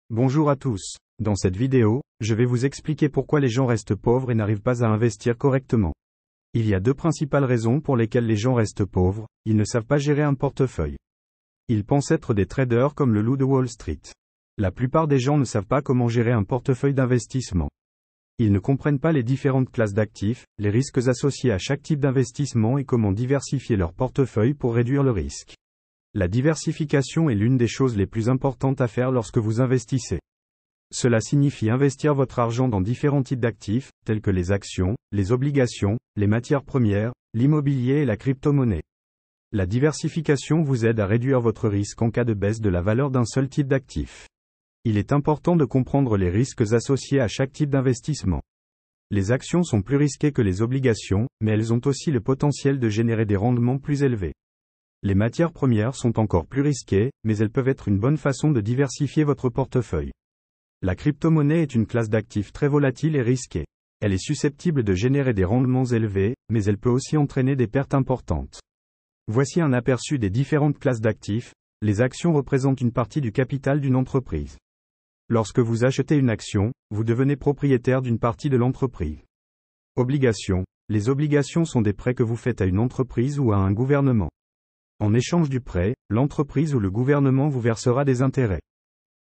Bonjour à tous. Dans cette vidéo, je vais vous expliquer pourquoi les gens restent pauvres et n'arrivent pas à investir correctement. Il y a deux principales raisons pour lesquelles les gens restent pauvres: ils ne savent pas gérer un portefeuille. Ils pensent être des traders comme le loup de Wall Street. La plupart des gens ne savent pas comment gérer un portefeuille d'investissement. Ils ne comprennent pas les différentes classes d'actifs, les risques associés à chaque type d'investissement et comment diversifier leur portefeuille pour réduire le risque. La diversification est l'une des choses les plus importantes à faire lorsque vous investissez. Cela signifie investir votre argent dans différents types d'actifs, tels que les actions, les obligations, les matières premières, l'immobilier et la crypto-monnaie. La diversification vous aide à réduire votre risque en cas de baisse de la valeur d'un seul type d'actif. Il est important de comprendre les risques associés à chaque type d'investissement. Les actions sont plus risquées que les obligations, mais elles ont aussi le potentiel de générer des rendements plus élevés. Les matières premières sont encore plus risquées, mais elles peuvent être une bonne façon de diversifier votre portefeuille. La crypto-monnaie est une classe d'actifs très volatile et risquée. Elle est susceptible de générer des rendements élevés, mais elle peut aussi entraîner des pertes importantes. Voici un aperçu des différentes classes d'actifs. Les actions représentent une partie du capital d'une entreprise. Lorsque vous achetez une action, vous devenez propriétaire d'une partie de l'entreprise. Obligations. Les obligations sont des prêts que vous faites à une entreprise ou à un gouvernement. En échange du prêt, l'entreprise ou le gouvernement vous versera des intérêts.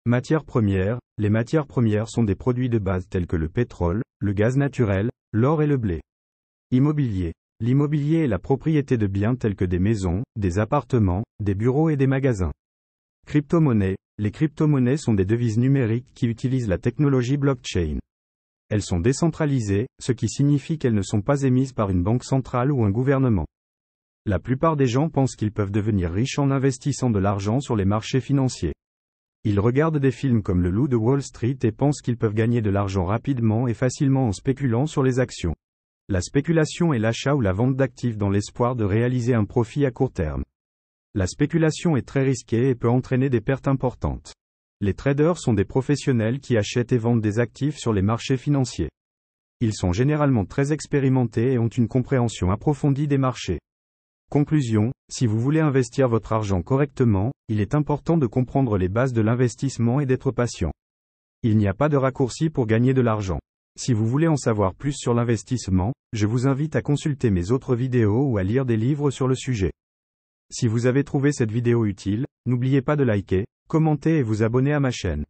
Matières premières. Les matières premières sont des produits de base tels que le pétrole, le gaz naturel, l'or et le blé. Immobilier. L'immobilier est la propriété de biens tels que des maisons, des appartements, des bureaux et des magasins. Crypto-monnaie. Les crypto-monnaies sont des devises numériques qui utilisent la technologie blockchain. Elles sont décentralisées, ce qui signifie qu'elles ne sont pas émises par une banque centrale ou un gouvernement. La plupart des gens pensent qu'ils peuvent devenir riches en investissant de l'argent sur les marchés financiers. Ils regardent des films comme Le Loup de Wall Street et pensent qu'ils peuvent gagner de l'argent rapidement et facilement en spéculant sur les actions. La spéculation est l'achat ou la vente d'actifs dans l'espoir de réaliser un profit à court terme. La spéculation est très risquée et peut entraîner des pertes importantes. Les traders sont des professionnels qui achètent et vendent des actifs sur les marchés financiers. Ils sont généralement très expérimentés et ont une compréhension approfondie des marchés. Conclusion, si vous voulez investir votre argent correctement, il est important de comprendre les bases de l'investissement et d'être patient. Il n'y a pas de raccourci pour gagner de l'argent. Si vous voulez en savoir plus sur l'investissement, je vous invite à consulter mes autres vidéos ou à lire des livres sur le sujet. Si vous avez trouvé cette vidéo utile, n'oubliez pas de liker, commenter et vous abonner à ma chaîne.